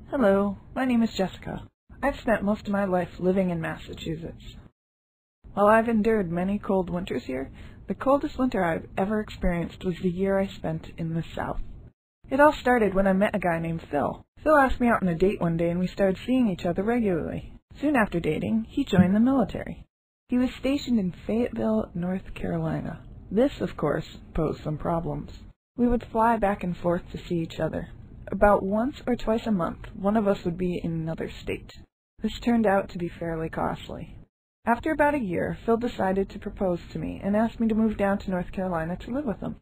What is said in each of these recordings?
Hello, my name is Jessica. I've spent most of my life living in Massachusetts. While I've endured many cold winters here, the coldest winter I've ever experienced was the year I spent in the South. It all started when I met a guy named Phil. Phil asked me out on a date one day and we started seeing each other regularly. Soon after dating, he joined the military. He was stationed in Fayetteville, North Carolina. This, of course, posed some problems. We would fly back and forth to see each other. About once or twice a month, one of us would be in another state. This turned out to be fairly costly. After about a year, Phil decided to propose to me and asked me to move down to North Carolina to live with him.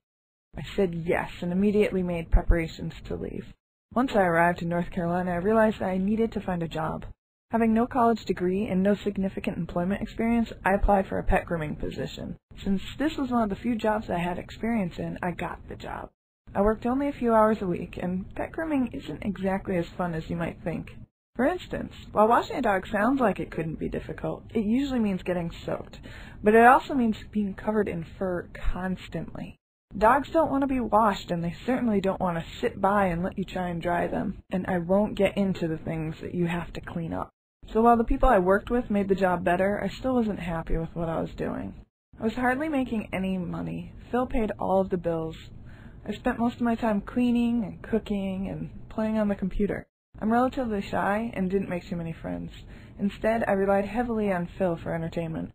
I said yes and immediately made preparations to leave. Once I arrived in North Carolina, I realized that I needed to find a job. Having no college degree and no significant employment experience, I applied for a pet grooming position. Since this was one of the few jobs I had experience in, I got the job. I worked only a few hours a week, and pet grooming isn't exactly as fun as you might think. For instance, while washing a dog sounds like it couldn't be difficult, it usually means getting soaked, but it also means being covered in fur constantly. Dogs don't want to be washed, and they certainly don't want to sit by and let you try and dry them, and I won't get into the things that you have to clean up. So while the people I worked with made the job better, I still wasn't happy with what I was doing. I was hardly making any money. Phil paid all of the bills. I spent most of my time cleaning and cooking and playing on the computer. I'm relatively shy and didn't make too many friends. Instead, I relied heavily on Phil for entertainment.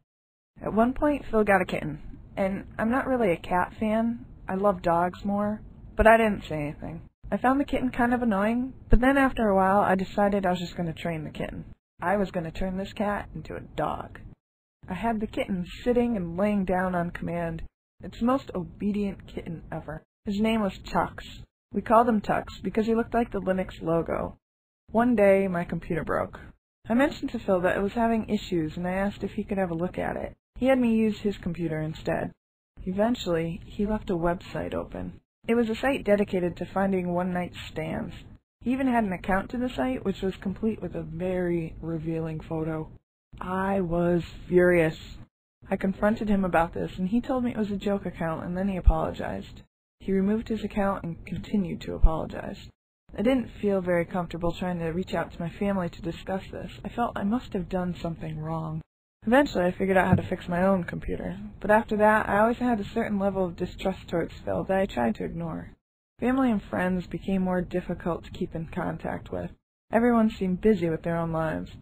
At one point, Phil got a kitten, and I'm not really a cat fan. I love dogs more, but I didn't say anything. I found the kitten kind of annoying, but then after a while, I decided I was just going to train the kitten. I was going to turn this cat into a dog. I had the kitten sitting and laying down on command. It's the most obedient kitten ever. His name was Tux. We called him Tux because he looked like the Linux logo. One day, my computer broke. I mentioned to Phil that it was having issues, and I asked if he could have a look at it. He had me use his computer instead. Eventually, he left a website open. It was a site dedicated to finding one-night stands. He even had an account to the site, which was complete with a very revealing photo. I was furious. I confronted him about this, and he told me it was a joke account, and then he apologized. He removed his account and continued to apologize. I didn't feel very comfortable trying to reach out to my family to discuss this. I felt I must have done something wrong. Eventually, I figured out how to fix my own computer, but after that, I always had a certain level of distrust towards Phil that I tried to ignore. Family and friends became more difficult to keep in contact with. Everyone seemed busy with their own lives.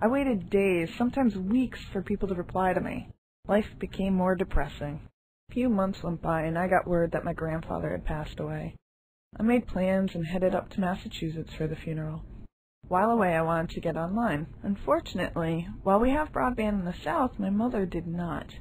I waited days, sometimes weeks, for people to reply to me. Life became more depressing. A few months went by, and I got word that my grandfather had passed away. I made plans and headed up to Massachusetts for the funeral. While away, I wanted to get online. Unfortunately, while we have broadband in the South, my mother did not.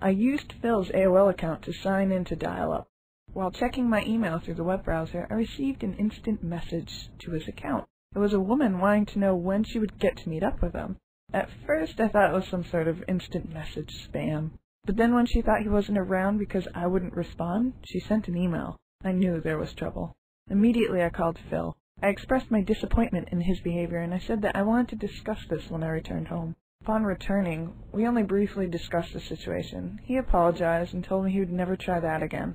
I used Phil's AOL account to sign in to dial-up. While checking my email through the web browser, I received an instant message to his account. It was a woman wanting to know when she would get to meet up with him. At first, I thought it was some sort of instant message spam. But then when she thought he wasn't around because I wouldn't respond, she sent an email. I knew there was trouble. Immediately, I called Phil. I expressed my disappointment in his behavior, and I said that I wanted to discuss this when I returned home. Upon returning, we only briefly discussed the situation. He apologized and told me he would never try that again.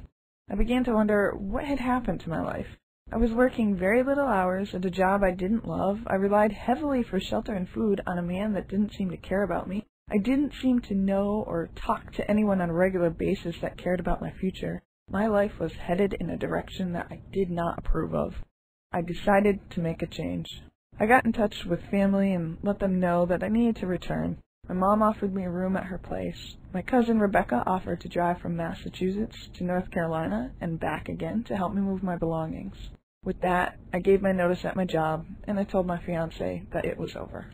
I began to wonder what had happened to my life. I was working very little hours at a job I didn't love. I relied heavily for shelter and food on a man that didn't seem to care about me. I didn't seem to know or talk to anyone on a regular basis that cared about my future. My life was headed in a direction that I did not approve of. I decided to make a change. I got in touch with family and let them know that I needed to return. My mom offered me a room at her place. My cousin Rebecca offered to drive from Massachusetts to North Carolina and back again to help me move my belongings. With that, I gave my notice at my job, and I told my fiancé that it was over.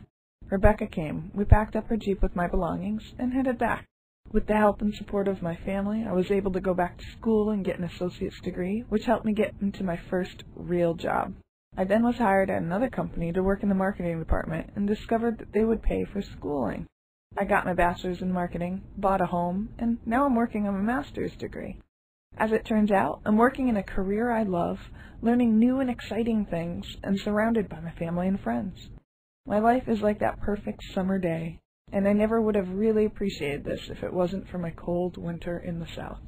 Rebecca came. We packed up her Jeep with my belongings and headed back. With the help and support of my family, I was able to go back to school and get an associate's degree, which helped me get into my first real job. I then was hired at another company to work in the marketing department and discovered that they would pay for schooling. I got my bachelor's in marketing, bought a home, and now I'm working on my master's degree. As it turns out, I'm working in a career I love, learning new and exciting things, and surrounded by my family and friends. My life is like that perfect summer day, and I never would have really appreciated this if it wasn't for my cold winter in the South.